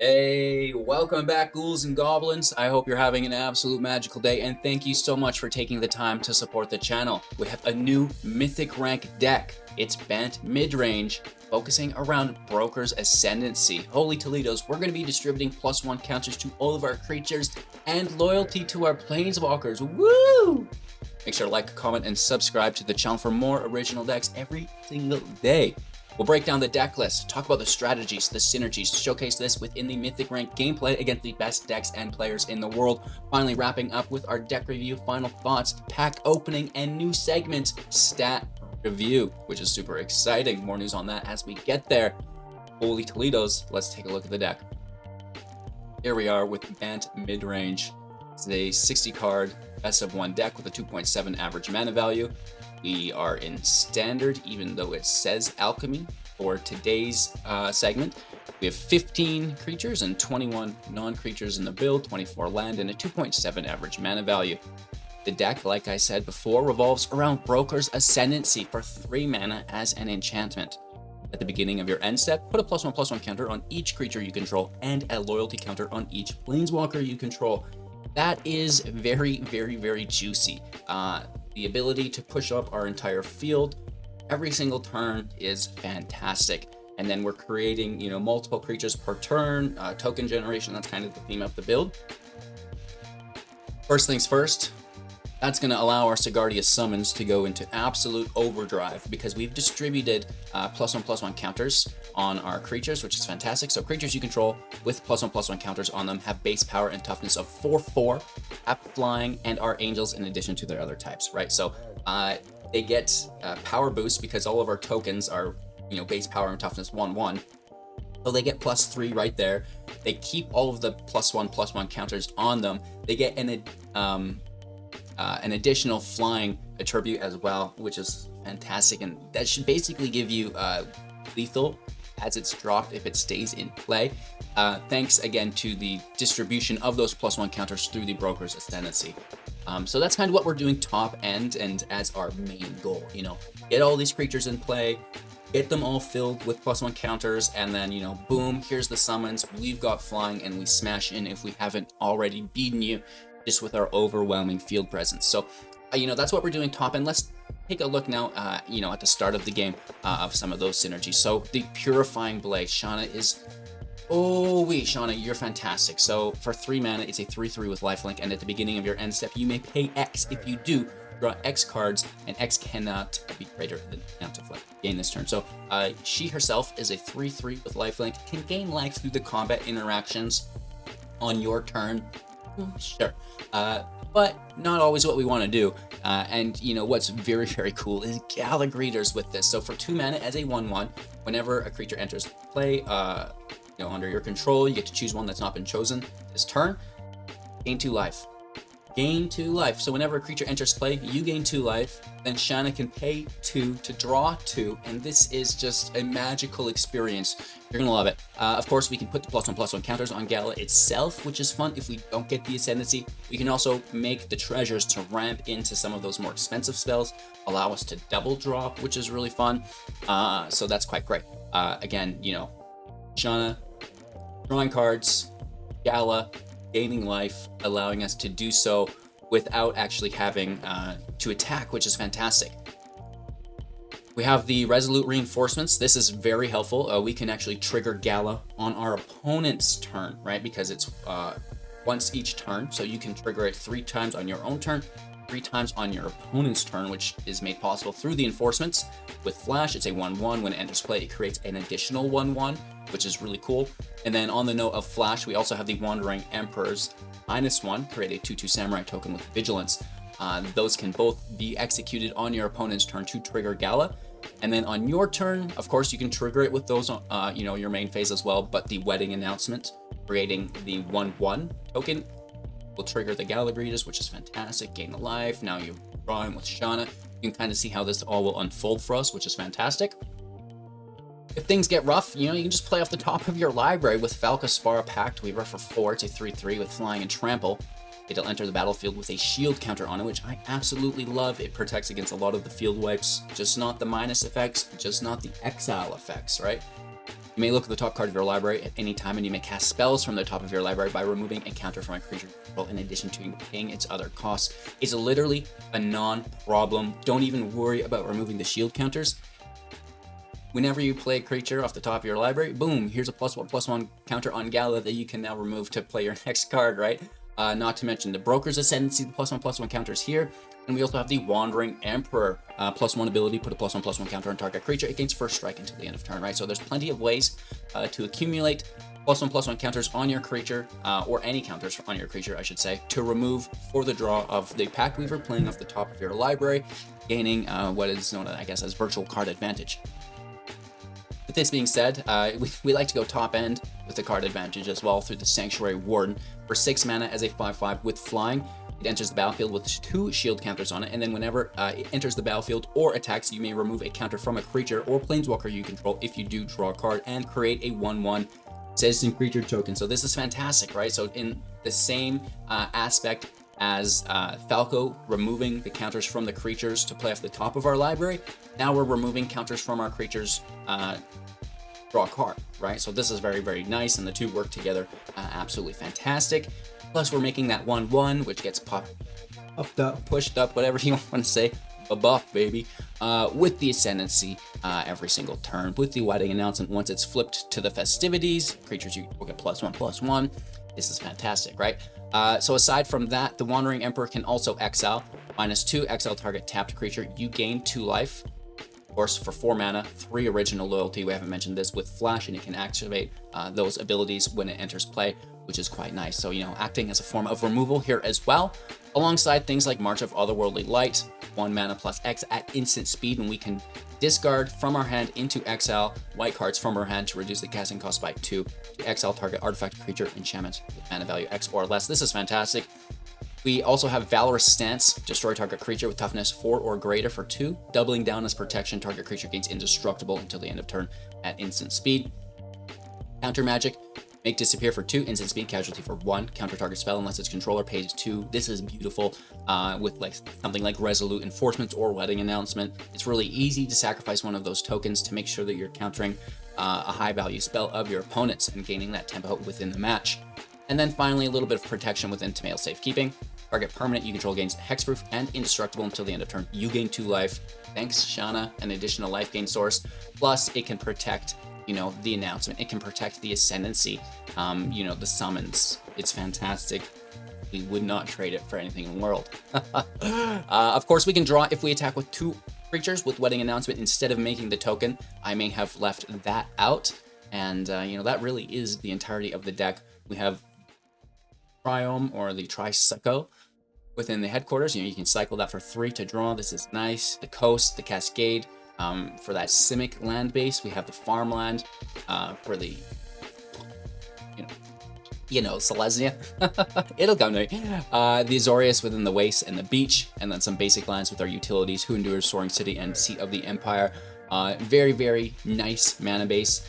Hey, welcome back, ghouls and goblins. I hope you're having an absolute magical day, and thank you so much for taking the time to support the channel. We have a new Mythic rank deck. It's Bant Midrange, focusing around Broker's Ascendancy. Holy Toledos, we're going to be distributing +1 counters to all of our creatures and loyalty to our planeswalkers. Woo! Make sure to like, comment, and subscribe to the channel for more original decks every single day. We'll break down the deck list, talk about the strategies, the synergies, showcase this within the Mythic rank gameplay against the best decks and players in the world. Finally, wrapping up with our deck review, final thoughts, pack opening, and new segment, stat review, which is super exciting. More news on that as we get there. Holy Toledos, let's take a look at the deck. Here we are with Bant Midrange. It's a 60 card best of 1 deck with a 2.7 average mana value. We are in standard, even though it says alchemy for today's segment. We have 15 creatures and 21 non-creatures in the build, 24 land, and a 2.7 average mana value. The deck, like I said before, revolves around Broker's Ascendancy for 3 mana as an enchantment. At the beginning of your end step, put a +1/+1 counter on each creature you control and a loyalty counter on each planeswalker you control. That is very, very, very juicy. The ability to push up our entire field every single turn is fantastic. And then we're creating, multiple creatures per turn, token generation. That's kind of the theme of the build. First things first, that's going to allow our Sigardia summons to go into absolute overdrive because we've distributed +1/+1 counters on our creatures, which is fantastic. So creatures you control with +1/+1 counters on them have base power and toughness of 4/4, have flying, and are angels in addition to their other types, right? So they get power boost because all of our tokens are, base power and toughness 1/1. So they get +3 right there. They keep all of the +1/+1 counters on them. They get an additional flying attribute as well, which is fantastic, and that should basically give you lethal as it's dropped if it stays in play, thanks again to the distribution of those +1 counters through the Broker's Ascendancy. So that's kind of what we're doing top end and as our main goal, get all these creatures in play, get them all filled with +1 counters, and then, boom, here's the summons, we've got flying, and we smash in if we haven't already beaten you just with our overwhelming field presence. So, that's what we're doing top end. Let's take a look now, at the start of the game of some of those synergies. So the Purifying Blade, Shanna is, Shanna, you're fantastic. So for 3 mana, it's a 3/3 with lifelink, and at the beginning of your end step, you may pay X. If you do, draw X cards, and X cannot be greater than the amount of life gain this turn. So she herself is a 3/3 with lifelink, can gain life through the combat interactions on your turn. Sure, but not always what we want to do. And what's very, very cool is Gala Greeters with this. So for 2 mana as a 1/1, whenever a creature enters play, under your control, you get to choose one that's not been chosen this turn. Gain 2 life. Gain 2 life. So whenever a creature enters play, you gain 2 life. Then Shanna can pay 2 to draw 2, and this is just a magical experience. You're gonna love it. Of course, we can put the +1/+1 counters on Gala itself, which is fun if we don't get the Ascendancy. We can also make the treasures to ramp into some of those more expensive spells, allow us to double drop, which is really fun. So that's quite great. Again, Shanna, drawing cards, Gala, gaining life, allowing us to do so without actually having to attack, which is fantastic. We have the Resolute Reinforcements. This is very helpful. We can actually trigger Gala on our opponent's turn, right? Because it's once each turn, so you can trigger it 3 times on your own turn, 3 times on your opponent's turn, which is made possible through the enforcements. With Flash, it's a 1/1. When it enters play, it creates an additional 1/1, which is really cool. And then on the note of Flash, we also have the Wandering Emperor's -1, create a 2/2 Samurai token with Vigilance. Those can both be executed on your opponent's turn to trigger Gala. And then on your turn, of course, you can trigger it with those, your main phase as well, but the Wedding Announcement, creating the 1/1 token, will trigger the Gala Greeters, which is fantastic. Gain the life. Now you're drawing with Shanna. You can kind of see how this all will unfold for us, which is fantastic. If things get rough, you can just play off the top of your library with Falcaspara Pact Weaver for 4. It's a 3/3 with flying and trample. It'll enter the battlefield with a shield counter on it, which I absolutely love. It protects against a lot of the field wipes, just not the minus effects, just not the exile effects, right? You may look at the top card of your library at any time, and you may cast spells from the top of your library by removing a counter from a creature you control in addition to paying its other costs. It's literally a non-problem. Don't even worry about removing the shield counters. Whenever you play a creature off the top of your library, boom, here's a +1/+1 counter on Gala that you can now remove to play your next card, right? Not to mention the Broker's Ascendancy, the +1/+1 counters here. And we also have the Wandering Emperor, +1 ability, put a +1/+1 counter on target creature against first strike until the end of turn, right? So there's plenty of ways to accumulate +1/+1 counters on your creature, or any counters on your creature, I should say, to remove for the draw of the Pact Weaver playing off the top of your library, gaining what is known, I guess, as virtual card advantage. With this being said, we like to go top end with the card advantage as well through the Sanctuary Warden for 6 mana as a 5/5 with flying. It enters the battlefield with 2 shield counters on it, and then whenever it enters the battlefield or attacks, you may remove a counter from a creature or planeswalker you control if you do draw a card, and create a 1/1 citizen creature token. So this is fantastic, right? So in the same aspect as Falco removing the counters from the creatures to play off the top of our library, now we're removing counters from our creatures draw a card, right? So this is very, very nice, and the two work together absolutely fantastic. Plus, we're making that 1/1, which gets puffed up, pushed up, whatever you want to say, a buff, baby, with the Ascendancy every single turn. With the Wedding Announcement, once it's flipped to the festivities, creatures you will get +1/+1. This is fantastic, right? So aside from that, the Wandering Emperor can also exile. -2, exile target tapped creature. You gain 2 life. Of course, for 4 mana, 3 original loyalty. We haven't mentioned this with Flash, and it can activate those abilities when it enters play, which is quite nice. So, you know, acting as a form of removal here as well, alongside things like March of Otherworldly Light, 1 mana +X at instant speed, and we can discard from our hand into exile white cards from our hand to reduce the casting cost by 2 to exile target artifact, creature, enchantment with mana value X or less. This is fantastic. We also have Valorous Stance, destroy target creature with toughness 4 or greater for 2, doubling down as protection. Target creature gains indestructible until the end of turn at instant speed. Counter Magic, make disappear for 2, instant speed, casualty for 1, counter target spell unless its controller pays 2. This is beautiful with like something like Resolute Enforcement or Wedding Announcement. It's really easy to sacrifice one of those tokens to make sure that you're countering a high value spell of your opponents and gaining that tempo within the match. And then finally, a little bit of protection with Intimail Safekeeping. Target permanent you control gains hexproof and indestructible until the end of turn. You gain 2 life. Thanks, Shanna, an additional life gain source. Plus, it can protect, you know, the announcement. It can protect the Ascendancy, you know, the summons. It's fantastic. We would not trade it for anything in the world. Of course, we can draw if we attack with 2 creatures with Wedding Announcement instead of making the token. I may have left that out. And, you know, that really is the entirety of the deck. We have Triome or the Tricycle within the headquarters. You know, you can cycle that for 3 to draw. This is nice. The Coast, the Cascade, for that Simic land base. We have the Farmland for the, Selesnya. It'll come to me. The Azorius within the Waste and the Beach, and then some basic lands with our utilities, Who Endures, Soaring City, and Seat of the Empire. Very, very nice mana base.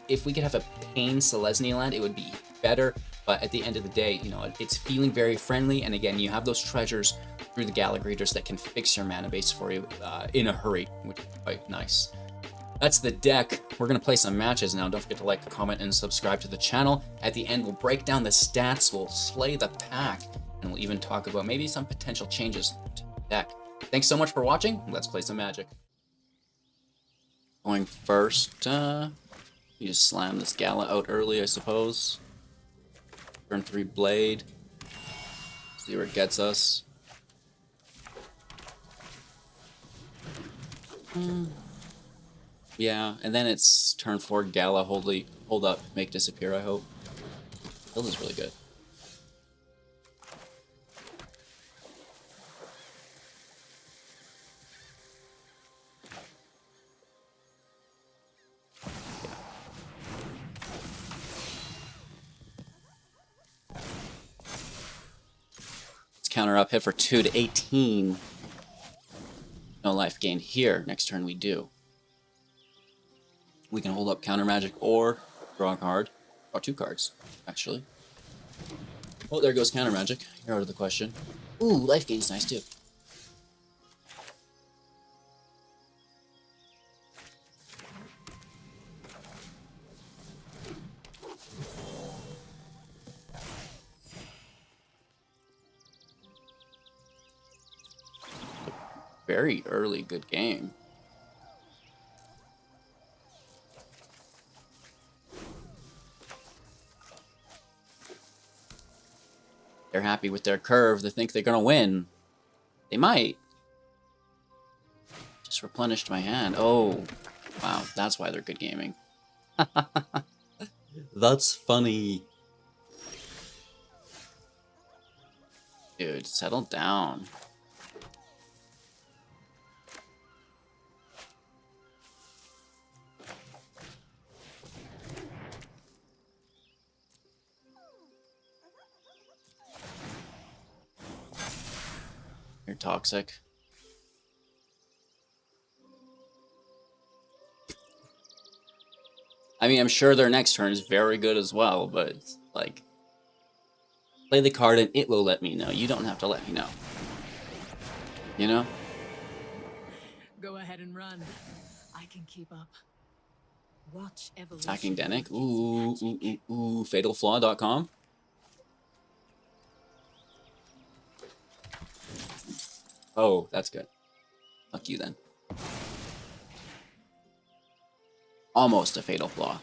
If we could have a Pain Selesnya land, it would be better. But at the end of the day, you know, it's feeling very friendly. And again, you have those treasures through the Gallagrators that can fix your mana base for you in a hurry, which is quite nice. That's the deck. We're going to play some matches now. Don't forget to like, comment, and subscribe to the channel. At the end, we'll break down the stats, we'll slay the pack, and we'll even talk about maybe some potential changes to the deck. Thanks so much for watching. Let's play some Magic. Going first, you just slam this Gala out early, I suppose. Turn 3 Blade. See where it gets us. Yeah, and then it's turn 4 Gala, hold up, make disappear, I hope. Build is really good. Counter up, hit for 2 to 18. No life gained here. Next turn we do. We can hold up Counter Magic or draw a card. Draw 2 cards, actually. Oh, there goes Counter Magic. You're out of the question. Ooh, life gain's nice too. very early good game. They're happy with their curve. They think they're going to win. They might. Just replenished my hand. Oh, wow. That's why they're good gaming. That's funny. Dude, settle down. You're toxic. I mean, I'm sure their next turn is very good as well, but like, play the card and it will let me know. You don't have to let me know. You know? Go ahead and run. I can keep up. Watch evolution. Attacking Denick. Ooh. Fatalflaw.com. Oh, that's good. Fuck you then. Almost a Fatal Flaw.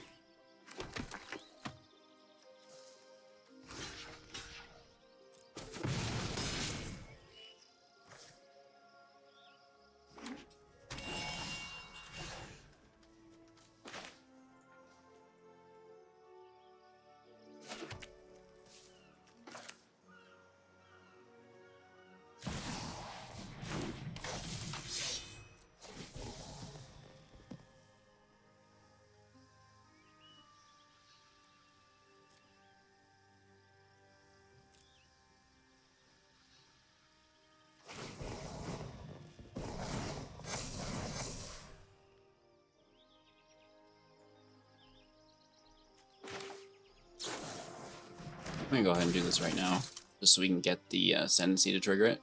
I'm gonna go ahead and do this right now, just so we can get the Ascendancy to trigger it.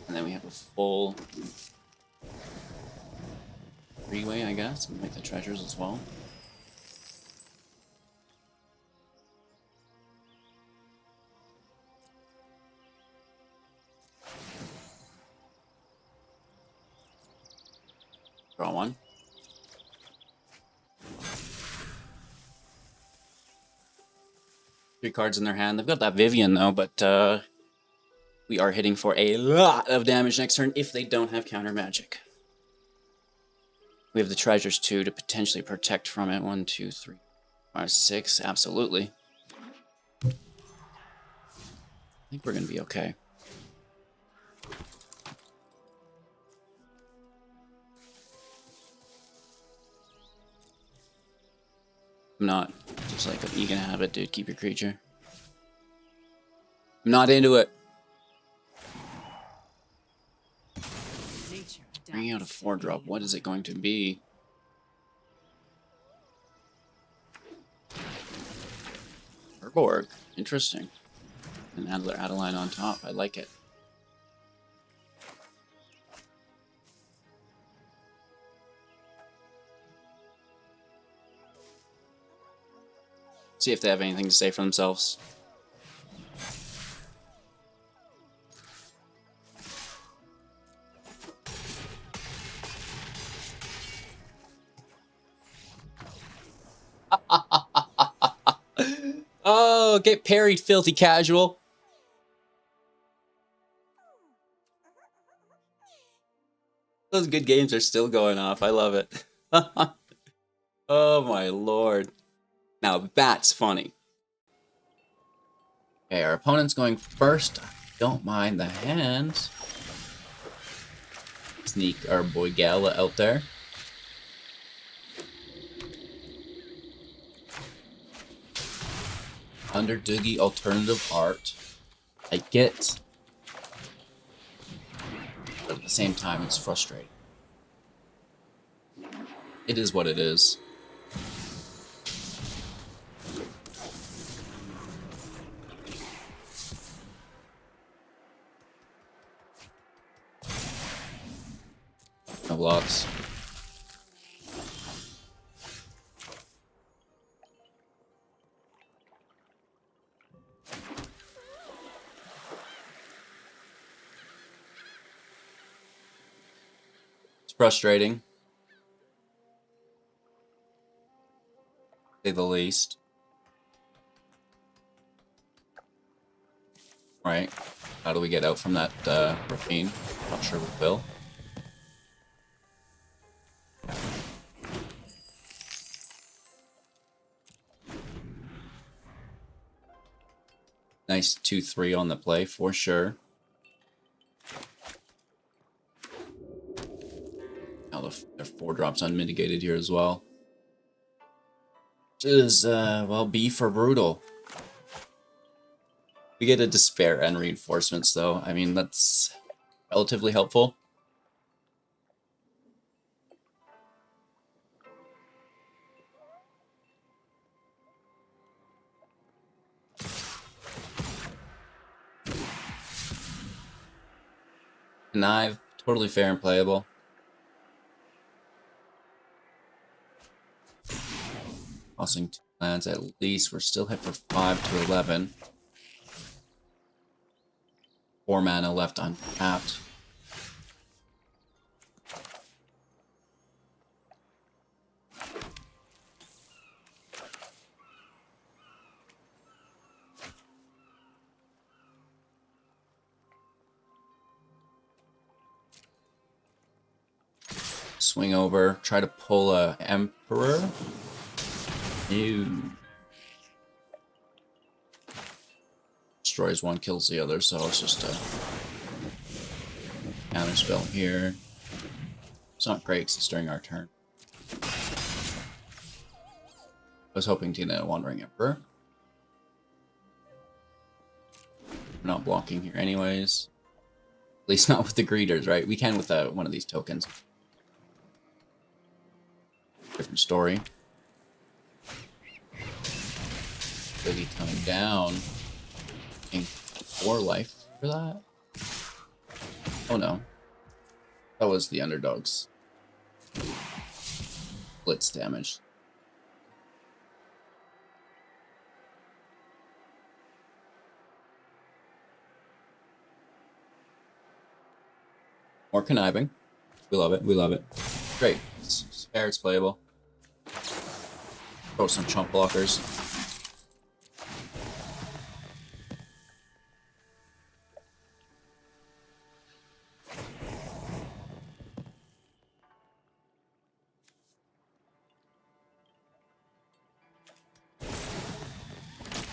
And then we have a full three-way, I guess, and make the treasures as well. Draw one. Three cards in their hand. They've got that Vivian though, but we are hitting for a lot of damage next turn if they don't have counter magic. We have the treasures too to potentially protect from it. 1, 2, 3, 5, 6. Absolutely. I think we're gonna be okay. I'm not. Just like, you can have it, dude. Keep your creature. I'm not into it. Bringing out a 4-drop. What is it going to be? Herborg. Interesting. And Adler Adeline on top. I like it. See if they have anything to say for themselves. Oh, get parried, filthy casual. Those good games are still going off. I love it. Oh my lord. Now that's funny. Okay, our opponent's going first. Don't mind the hands. Sneak our boy Gala out there. Underdoogie alternative art. I get. But at the same time, it's frustrating. It is what it is. No blocks. It's frustrating, to say the least. Right. How do we get out from that ravine? Not sure we will. Nice 2-3 on the play for sure. Now their 4 drops unmitigated here as well. Which is, well, B for brutal. We get a despair and reinforcements though. I mean, that's relatively helpful. Connive, totally fair and playable. Tossing 2 lands at least. We're still hit for 5 to 11. 4 mana left untapped. Swing over, try to pull a Emperor. Ew. Destroys one, kills the other, so it's just a counter spell here. It's not great because it's during our turn. I was hoping to get a Wandering Emperor. We're not blocking here anyways. At least not with the greeters, right? We can with one of these tokens. Different story. Really coming down. Paying 4 life for that? Oh no. That was the underdogs. Blitz damage. More conniving. We love it. We love it. Great. It's fair. It's playable. Throw some chump blockers.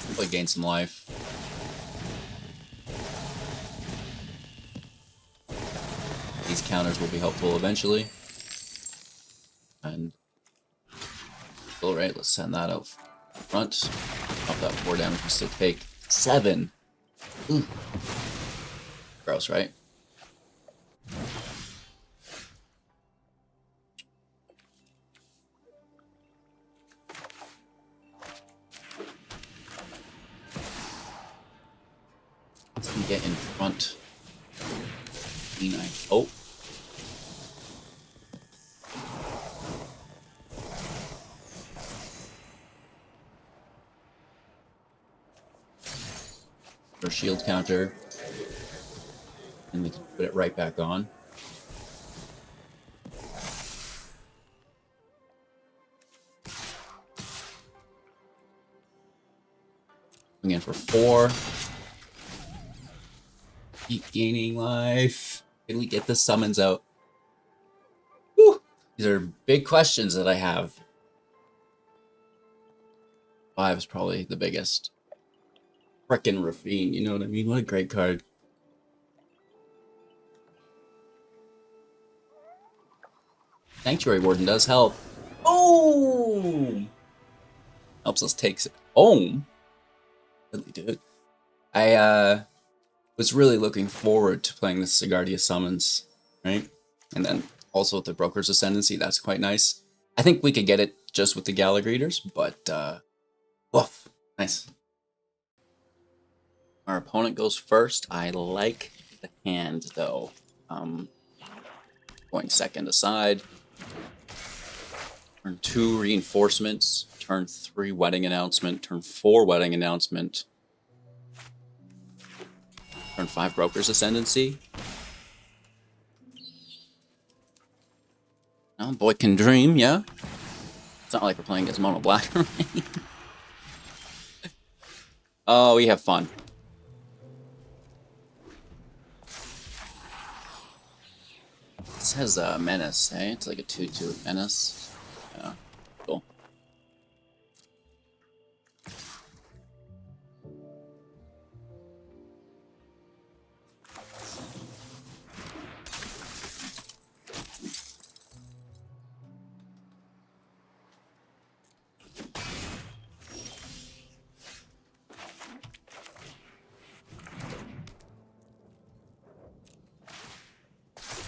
Hopefully gain some life. These counters will be helpful eventually. And alright, let's send that out front. Pop that 4 damage with stick fake. 7! Ooh. Gross, right? Let's get in front. E9. Oh. Or shield counter. And we can put it right back on. Going in for 4. Keep gaining life. Can we get the summons out? Whew. These are big questions that I have. 5 is probably the biggest. Frickin' Ravine, you know what I mean? What a great card. Sanctuary Warden does help. Oh! Helps us take it home. Really did. I was really looking forward to playing the Sigardia Summons, right? And then also with the Broker's Ascendancy, that's quite nice. I think we could get it just with the Gala Greeters, but woof, nice. Our opponent goes first. I like the hand though. Going second aside. Turn 2 reinforcements. Turn 3 wedding announcement. Turn 4 wedding announcement. Turn 5 Broker's Ascendancy. Oh, boy can dream, yeah. It's not like we're playing against mono black. Oh, we have fun. This has a menace, hey? It's like a 2/2 menace. Yeah, cool.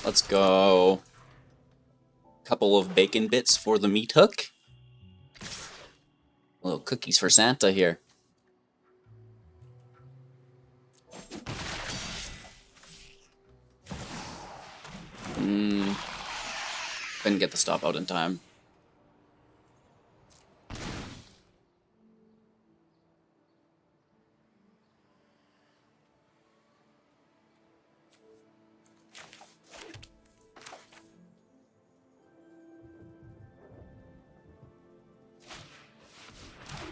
Let's go. Couple of bacon bits for the meat hook. Little cookies for Santa here. Couldn't get the stop out in time.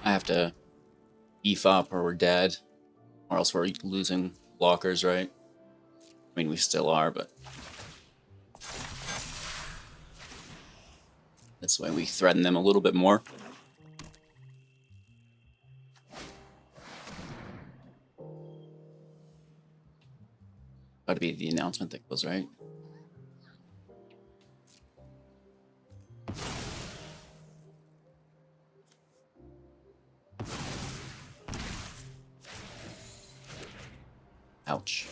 I have to beef up or we're dead. Or else we're losing blockers, right? I mean, we still are, but... this way we threaten them a little bit more. Got to be the announcement that goes, right? Ouch.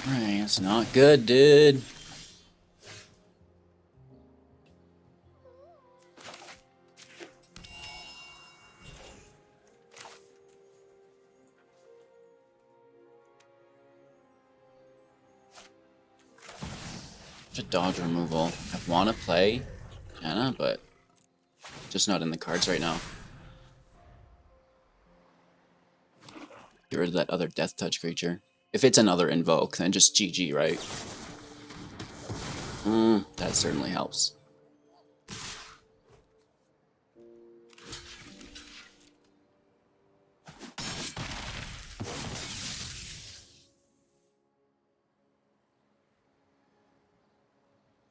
Alright, it's not good, dude. Such a dodge removal. I want to play Shanna, but just not in the cards right now. Get rid of that other Death Touch creature. If it's another Invoke, then just GG, right? That certainly helps.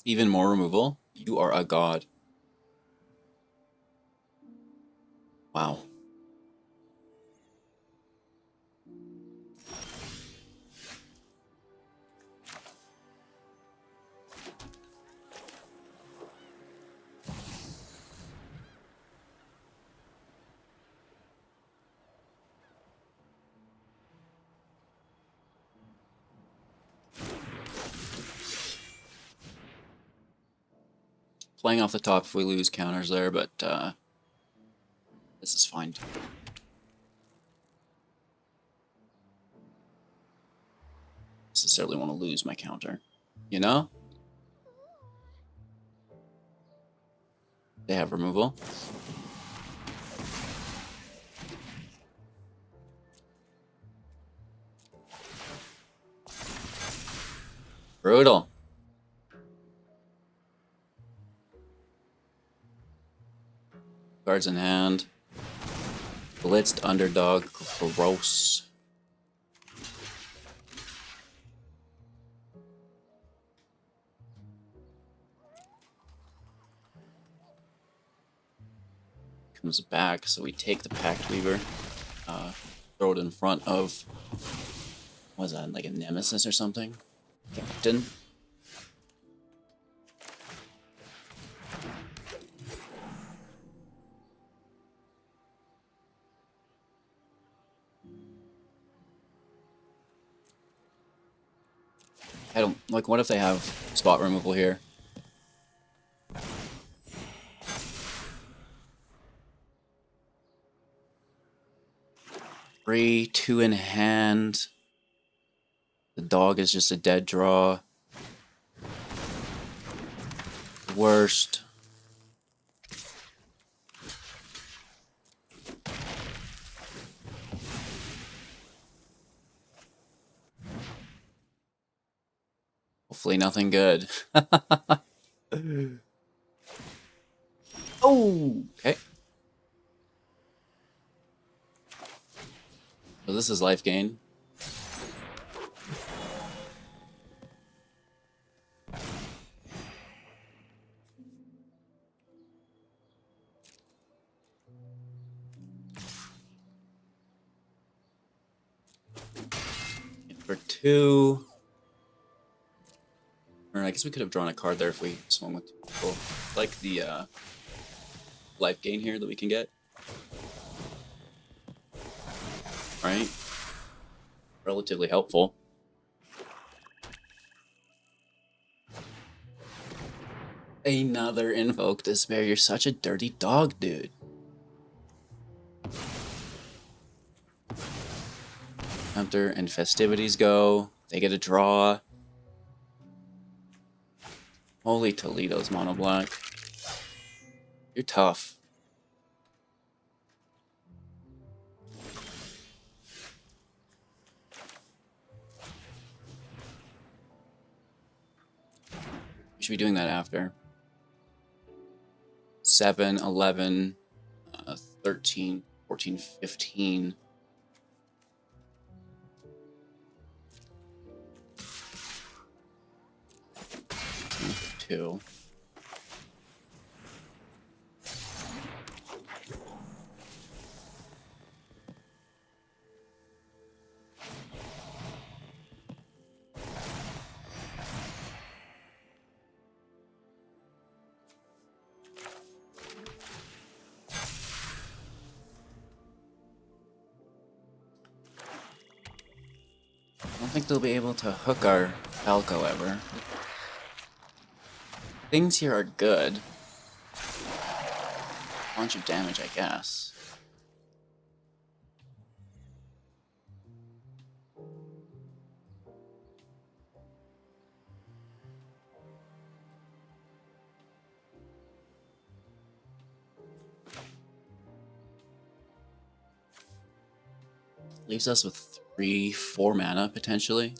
Even more removal? You are a god. Wow. Playing off the top if we lose counters there, but this is fine. Necessarily want to lose my counter, you know? They have removal. Brutal. Cards in hand. Blitzed underdog. Gross. Comes back, so we take the Pact Weaver. Throw it in front of... what was that, like a Nemesis or something? Captain. I don't... like, what if they have spot removal here? Three, 2 in hand. The dog is just a dead draw. Worst. Hopefully nothing good. Oh, okay. So this is life gain. For 2. Or I guess we could have drawn a card there if we swung with 2 people. Like the life gain here that we can get. Right? Relatively helpful. Another Invoke Despair. You're such a dirty dog, dude. Hunter and Festivities go. They get a draw. Holy Toledo's mono black. You're tough. We should be doing that after. 7, 11, 13, 14, 15. Two. I don't think they'll be able to hook our Falco ever. Things here are good. Bunch of damage, I guess. Leaves us with 3, 4 mana, potentially.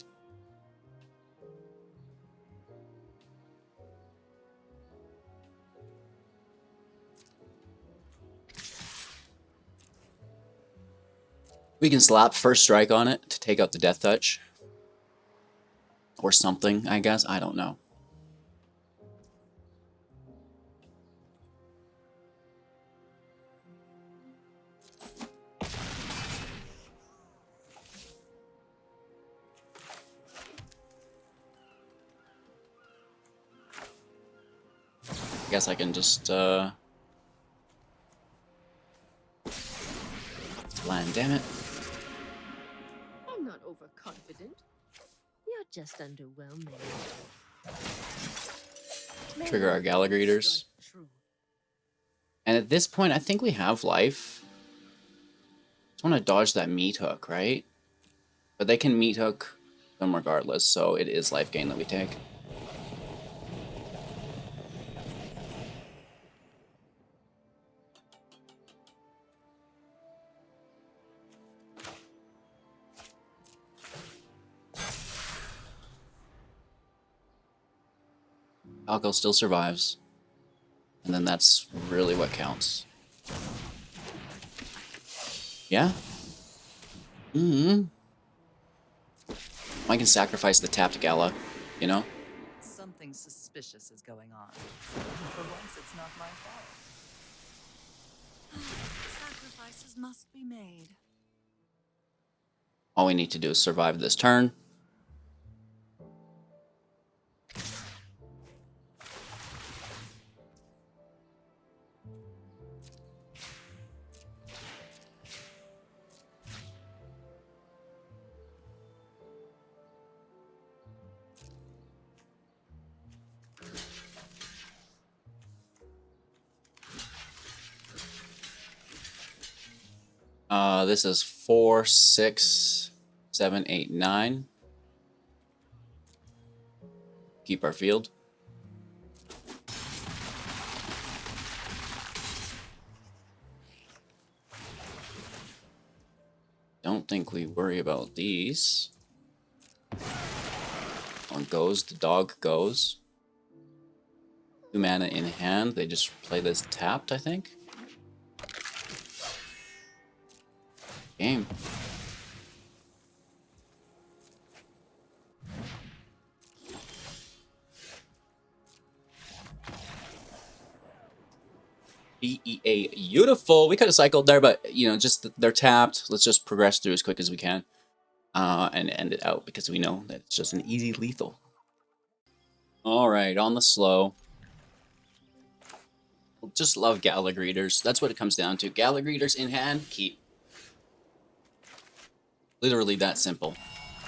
We can slap First Strike on it to take out the Death Touch. Or something, I guess. I don't know. I guess I can just, land, damn it. I'm not overconfident. You're just underwhelming. Trigger our Gallagher Eaters. And at this point, I think we have life. Just want to dodge that meat hook, right? But they can meat hook them regardless, so it is life gain that we take. Falco still survives. And then that's really what counts. Yeah? Mm-hmm. I can sacrifice the tapped Gala, you know? Something suspicious is going on. For once, it's not my fault. Sacrifices must be made. All we need to do is survive this turn. This is 4, 6, 7, 8, 9. Keep our field. Don't think we worry about these. One goes, the dog goes. 2 mana in hand. They just play this tapped, I think. Game. BEA, beautiful. We could have cycled there, but you know, just they're tapped. Let's just progress through as quick as we can, and end it out because we know that it's just an easy lethal. All right, on the slow. Just love Gala Greeters. That's what it comes down to. Gala Greeters in hand, keep. Literally that simple.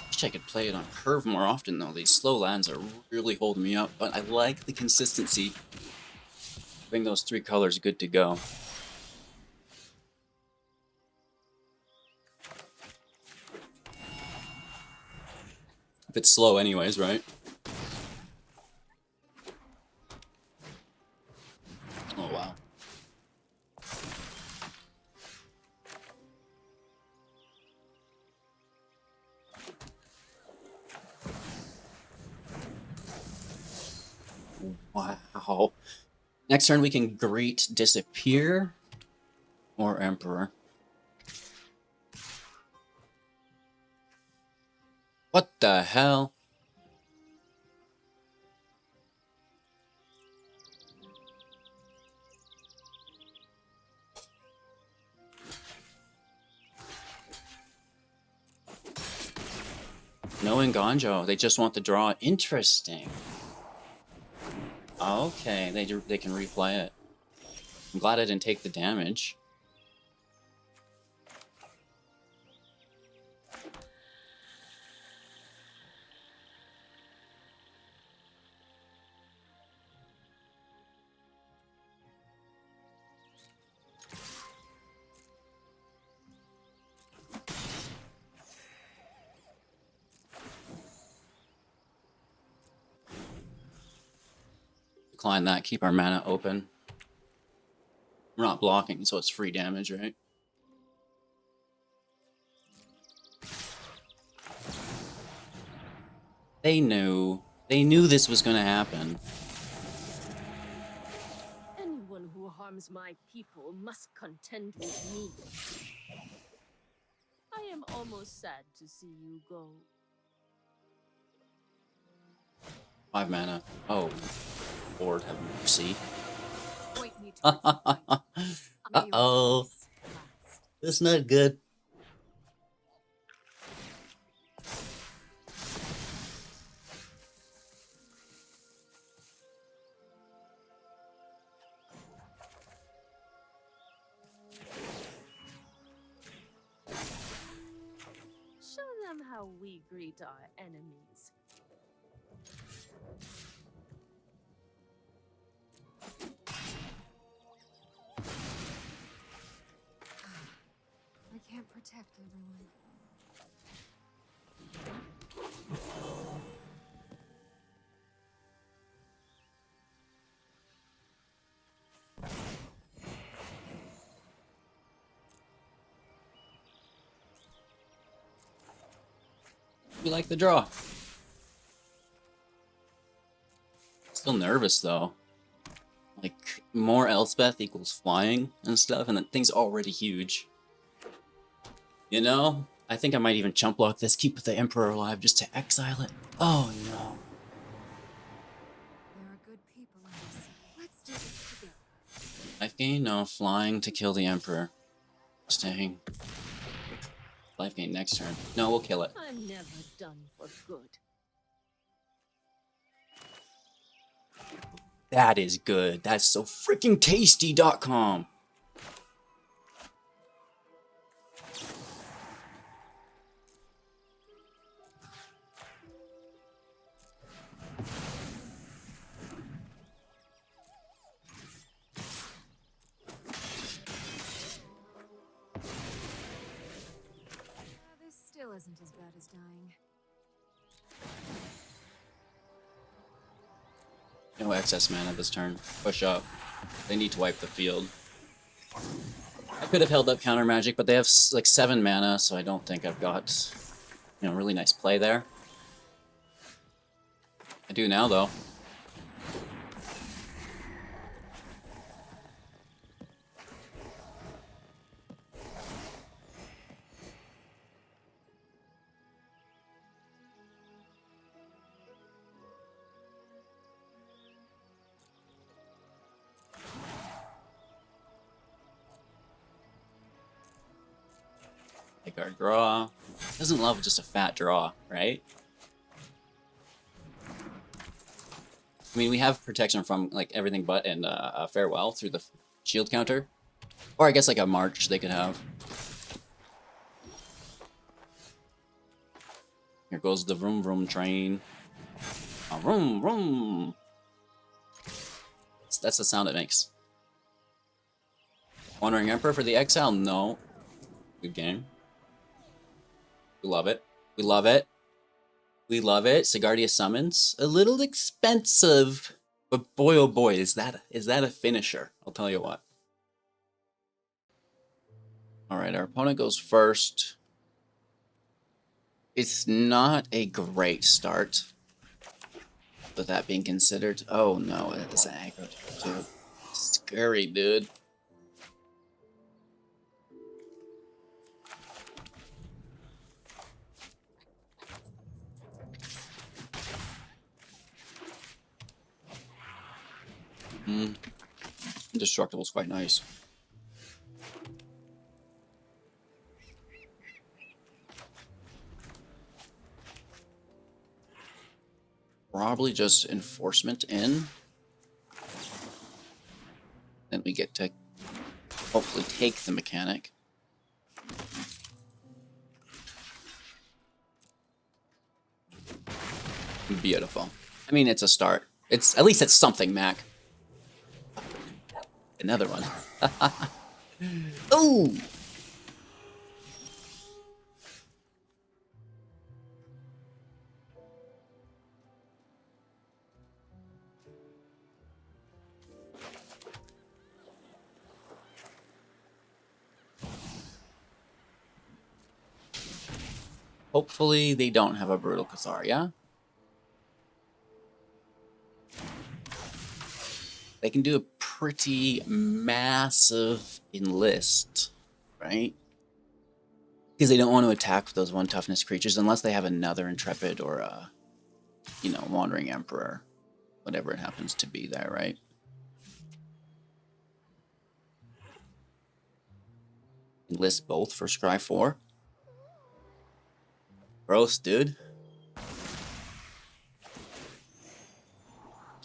Wish I could play it on curve more often though. These slow lands are really holding me up, but I like the consistency. Having those 3 colors good to go. If it's slow anyways, right? Oh wow. Wow. Next turn we can Great Disappear or Emperor. What the hell? No Enganjo. They just want the draw. Interesting. Okay, they can replay it. I'm glad I didn't take the damage. Decline that, keep our mana open. We're not blocking, so it's free damage, right? They knew. They knew this was gonna happen. Anyone who harms my people must contend with me. I am almost sad to see you go. 5 mana. Oh, Lord have mercy. Point me towards the fight. May your Uh-oh. peace last. That's not good. Show them how we greet our enemies. I can't protect everyone. We like the draw. Still nervous though. Like, more Elspeth equals flying and stuff, and that thing's already huge. You know? I think I might even chump block this, keep the Emperor alive just to exile it. Oh no. There are good people in this. Let's do this together. Life gain? No, flying to kill the Emperor. Staying. Life gain next turn. No, we'll kill it. I'm never done for good. That is good. That's so freaking tasty.com. This still isn't as bad as dying. No excess mana this turn. Push up. They need to wipe the field. I could have held up counter magic, but they have like 7 mana, so I don't think I've got, you know, really nice play there. I do now, though. Like our draw. Doesn't love just a fat draw, right? I mean, we have protection from like everything but and a farewell through the shield counter. Or I guess like a march they could have. Here goes the vroom vroom train. Vroom vroom. That's the sound it makes. Wandering Emperor for the exile? No. Good game. We love it. We love it. We love it. Sigardia summons. A little expensive, but boy oh boy, is that a finisher? I'll tell you what. All right, our opponent goes first. It's not a great start. With that being considered, oh no, that is aggro too. Scary, dude. Indestructible's quite nice. Probably just enforcement in. Then we get to hopefully take the mechanic. Beautiful. I mean, it's a start. It's at least it's something, Mac. Another one. Ooh. Hopefully they don't have a Brutal Catharia. They can do a pretty massive enlist, right? Because they don't want to attack those 1 toughness creatures unless they have another Intrepid or a, you know, Wandering Emperor. Whatever it happens to be there, right? Enlist both for Scry 4. Gross, dude.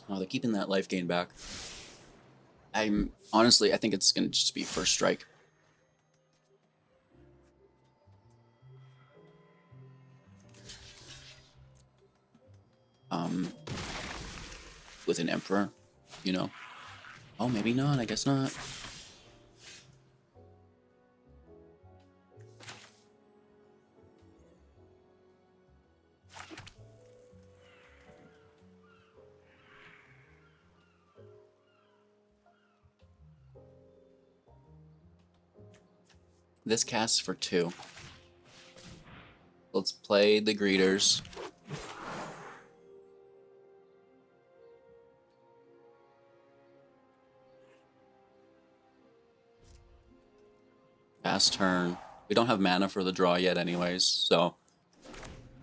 Oh, they're keeping that life gain back. Honestly, I think it's going to just be first strike. With an Emperor, you know. Oh, maybe not. I guess not. This casts for 2. Let's play the greeters. Fast turn. We don't have mana for the draw yet anyways, so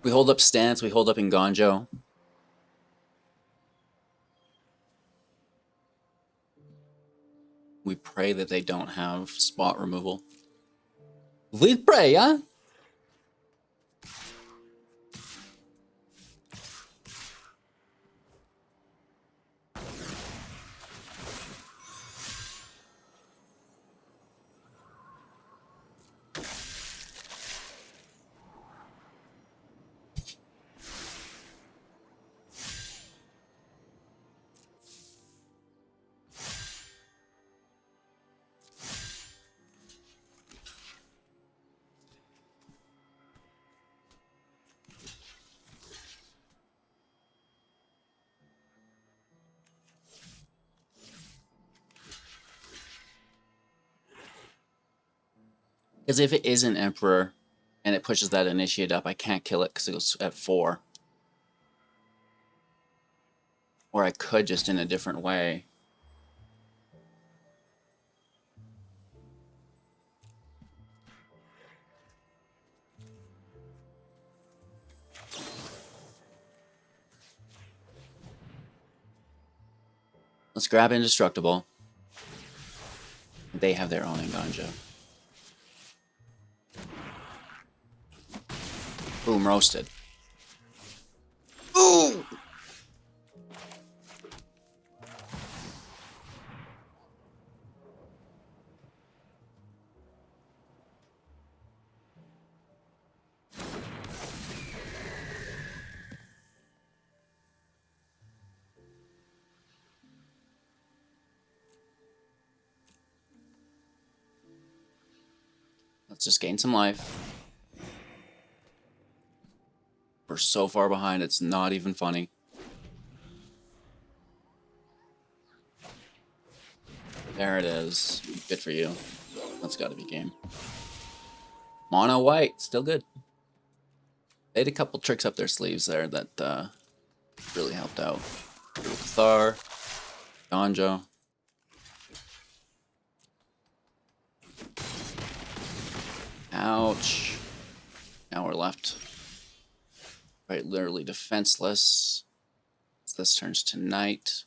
we hold up stance, we hold up Nganjo. We pray that they don't have spot removal. We pray, huh? Because if it is an Emperor and it pushes that Initiate up, I can't kill it because it goes at 4. Or I could just in a different way. Let's grab Indestructible. They have their own Enganja. Boom, roasted. Ooh! Let's just gain some life. We're so far behind, it's not even funny. There it is. Good for you. That's gotta be game. Mono white, still good. They had a couple tricks up their sleeves there that really helped out. Thar, Donjo. Ouch. Now we're left quite literally defenseless. This turns to night.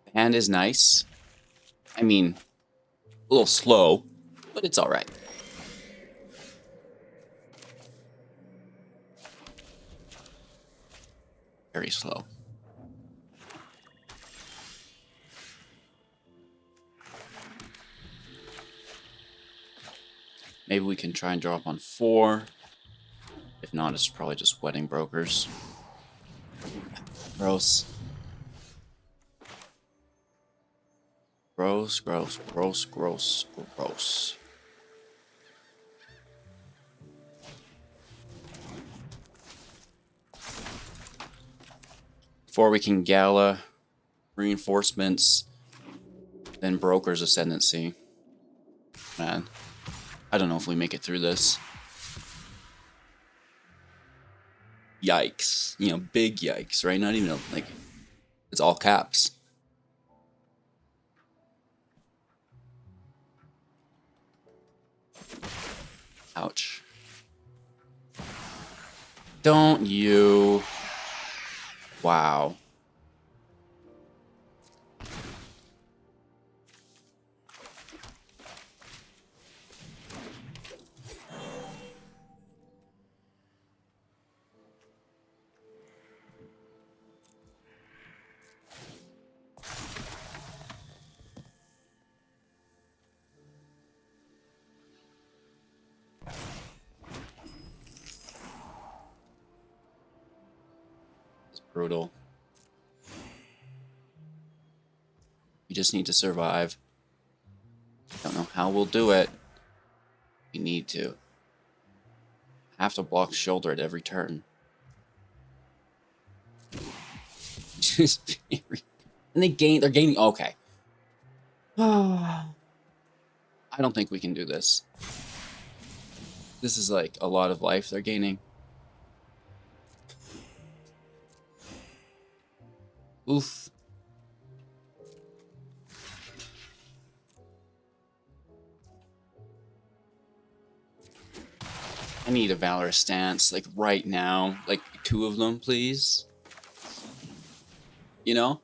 The hand is nice. I mean, a little slow, but it's all right. Very slow. Maybe we can try and drop on 4. If not, it's probably just wedding brokers. Gross. Gross, gross, gross, gross, gross. Before we can Gala, reinforcements, then Broker's Ascendancy. Man, I don't know if we make it through this. Yikes. You know, big yikes, right? Not even, like, it's all caps. Ouch. Don't you... Wow. It's brutal. We just need to survive. Don't know how we'll do it. We need to. Have to block shoulder at every turn. Just and they're gaining. Okay. I don't think we can do this. This is like a lot of life they're gaining. Oof. I need a Valorous stance, like right now. Like 2 of them, please. You know?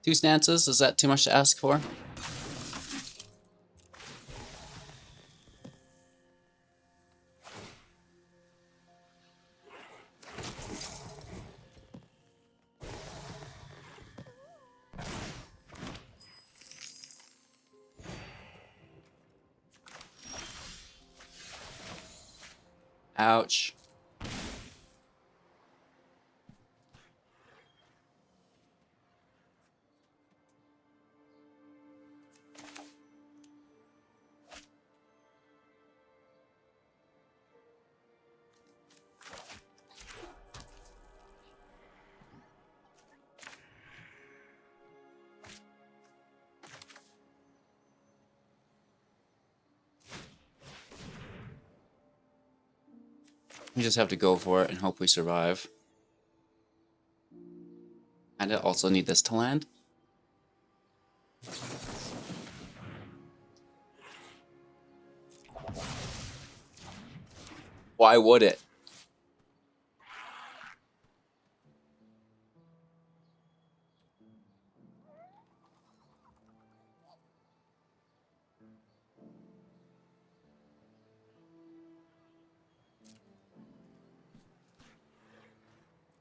2 stances, is that too much to ask for? Ouch. We just have to go for it and hope we survive. And I also need this to land. Why would it?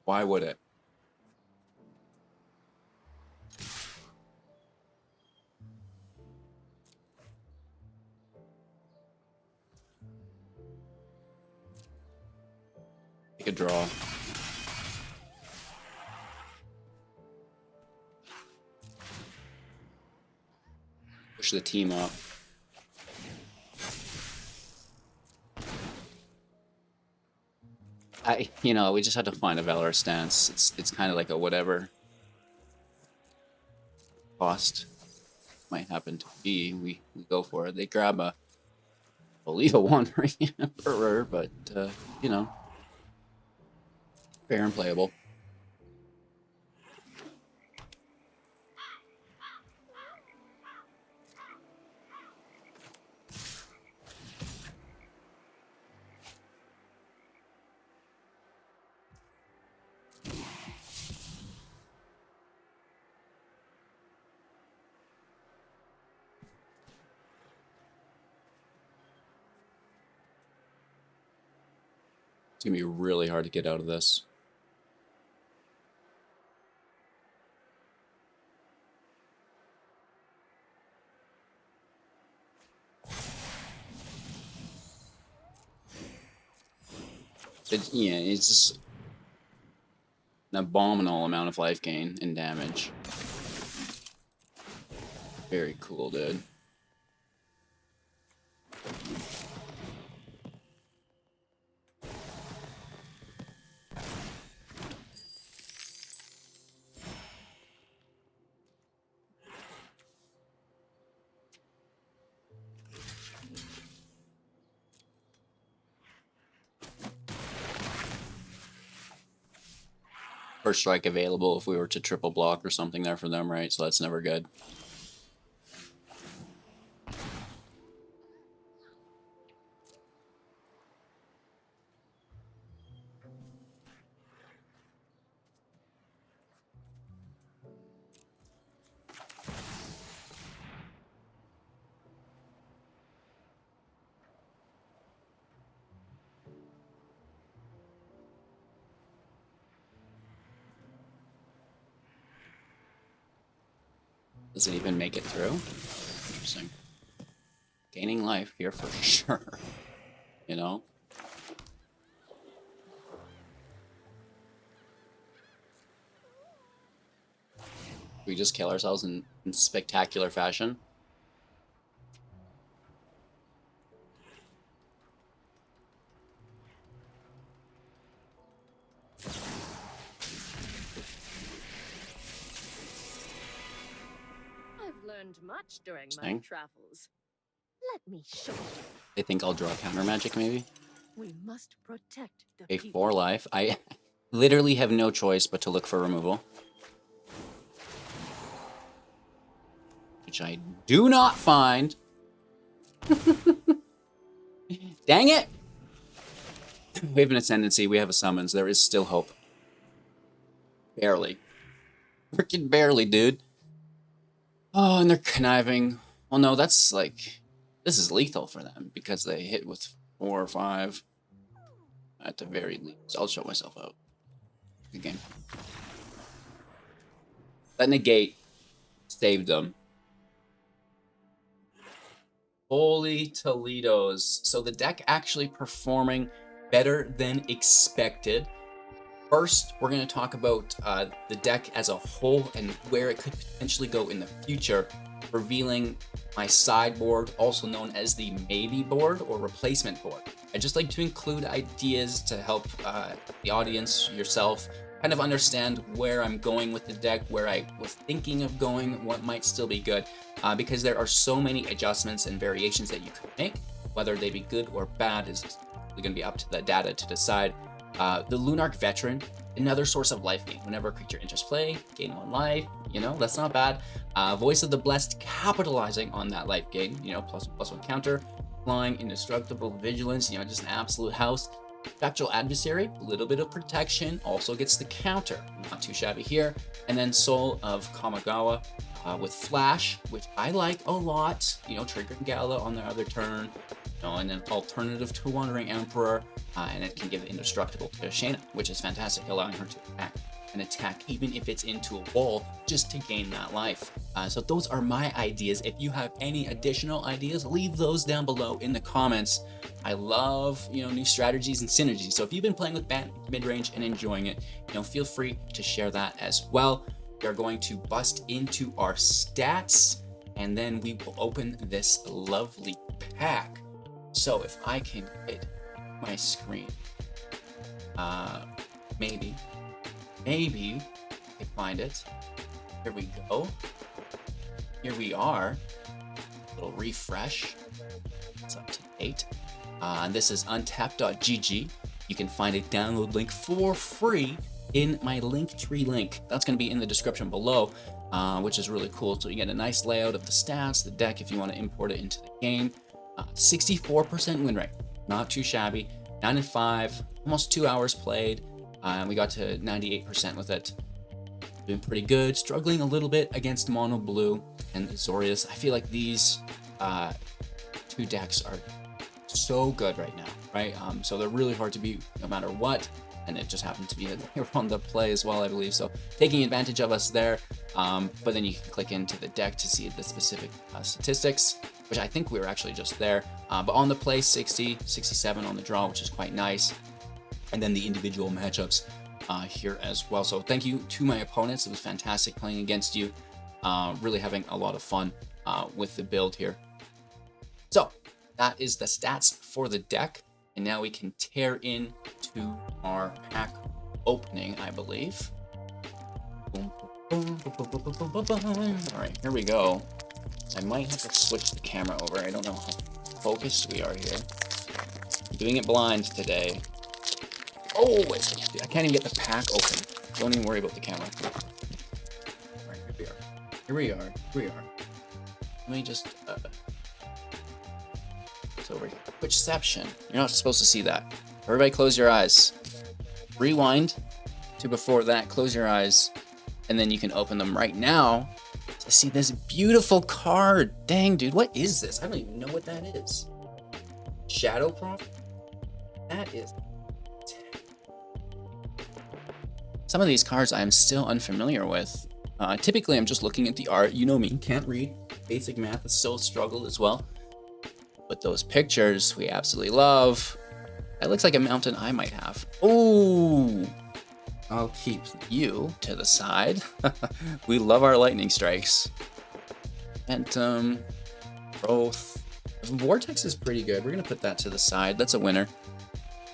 Why would it? Take a draw. Push the team up. We just had to find a Valor stance. It's kind of like a whatever cost might happen to be. We go for it. They grab I believe a Wandering Emperor, but fair and playable. It's gonna be really hard to get out of this. It's just an abominable amount of life gain and damage. Very cool, dude. First strike available if we were to triple block or something there for them, right? So that's never good. Does it even make it through? Interesting. Gaining life here for sure. You know? We just kill ourselves in spectacular fashion. Learned much during my Interesting. travels. Let me show you. I think I'll draw counter magic maybe. We must protect the Okay, people. 4 life. I literally have no choice but to look for removal. Which I do not find. Dang it! We have an ascendancy, we have a summons. There is still hope. Barely. Freaking barely, dude. Oh, and they're conniving. Well, no, that's like... This is lethal for them because they hit with 4 or 5. At the very least. I'll show myself out. Good game. That negate saved them. Holy Toledos. So the deck actually performing better than expected. First, we're going to talk about the deck as a whole and where it could potentially go in the future, revealing my sideboard, also known as the maybe board or replacement board. I just like to include ideas to help the audience, yourself, kind of understand where I'm going with the deck, where I was thinking of going, what might still be good, because there are so many adjustments and variations that you could make. Whether they be good or bad is going to be up to the data to decide. The Lunarch Veteran, another source of life gain. Whenever a creature enters play, gain 1 life. You know, that's not bad. Voice of the Blessed, capitalizing on that life gain. You know, +1/+1 counter. Flying, indestructible, vigilance. You know, just an absolute house. Spectral Adversary, a little bit of protection, also gets the counter. Not too shabby here. And then Soul of Kamigawa with Flash, which I like a lot. You know, triggering Gala on their other turn. You know, and an alternative to Wandering Emperor. And it can give Indestructible to Shanna, which is fantastic, allowing her to attack even if it's into a wall, just to gain that life. So those are my ideas. If you have any additional ideas, leave those down below in the comments. I love, you know, new strategies and synergies. So if you've been playing with Bant Midrange and enjoying it, you know, feel free to share that as well. We are going to bust into our stats, and then we will open this lovely pack. So if I can hit my screen, maybe I can find it. Here we go. Here we are. A little refresh. It's up to date. And this is untap.gg. You can find a download link for free in my Linktree link. That's going to be in the description below, which is really cool. So you get a nice layout of the stats, the deck if you want to import it into the game. 64% win rate. Not too shabby. 9-5, almost 2 hours played. And we got to 98% with it. Doing pretty good. Struggling a little bit against Mono Blue and Azorius. I feel like these 2 decks are so good right now, right? So they're really hard to beat no matter what. And it just happened to be on the play as well, I believe. So taking advantage of us there. But then you can click into the deck to see the specific statistics, which I think we were actually just there. But on the play, 60, 67 on the draw, which is quite nice. And then the individual matchups here as well. So thank you to my opponents. It was fantastic playing against you. Really having a lot of fun with the build here. So that is the stats for the deck. And now we can tear in to our pack opening, I believe. All right, here we go. I might have to switch the camera over. I don't know how focused we are here. I'm doing it blind today. Oh, wait, I can't even get the pack open. Don't even worry about the camera. All right, here we are. Let me just, it's over here. Whichception. You're not supposed to see that. Everybody close your eyes. Rewind to before that, close your eyes, and then you can open them right now to see this beautiful card. Dang, dude, what is this? I don't even know what that is. Shadow Prop? That is... Some of these cards I'm still unfamiliar with. Typically, I'm just looking at the art. You know me, can't read. Basic math is still a struggle as well. But those pictures, we absolutely love. That looks like a mountain I might have. Ooh! I'll keep you to the side. We love our lightning strikes. Phantom, Growth. Vortex is pretty good. We're gonna put that to the side. That's a winner.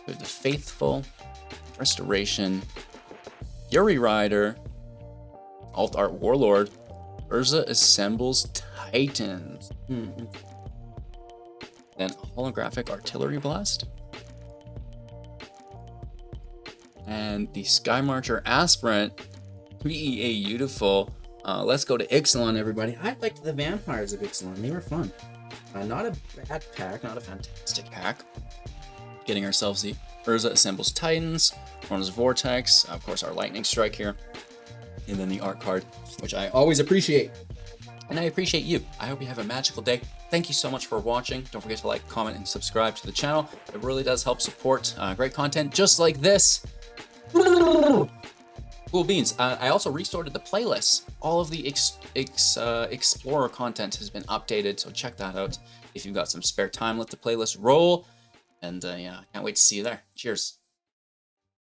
We have the Faithful, Restoration, Fury Rider, Alt Art Warlord, Urza Assembles Titans. Then Holographic Artillery Blast. And the Sky Marcher Aspirant, VEA Beautiful. Let's go to Ixalan, everybody. I liked the Vampires of Ixalan. They were fun. Not a bad pack, not a fantastic pack. Getting ourselves the Urza Assembles Titans, Rona's Vortex, of course our Lightning Strike here, and then the art card, which I always appreciate. And I appreciate you. I hope you have a magical day. Thank you so much for watching. Don't forget to like, comment, and subscribe to the channel. It really does help support great content just like this. Cool beans. I also resorted the playlist. All of the Explorer content has been updated, so check that out. If you've got some spare time, let the playlist roll. And yeah, can't wait to see you there. Cheers.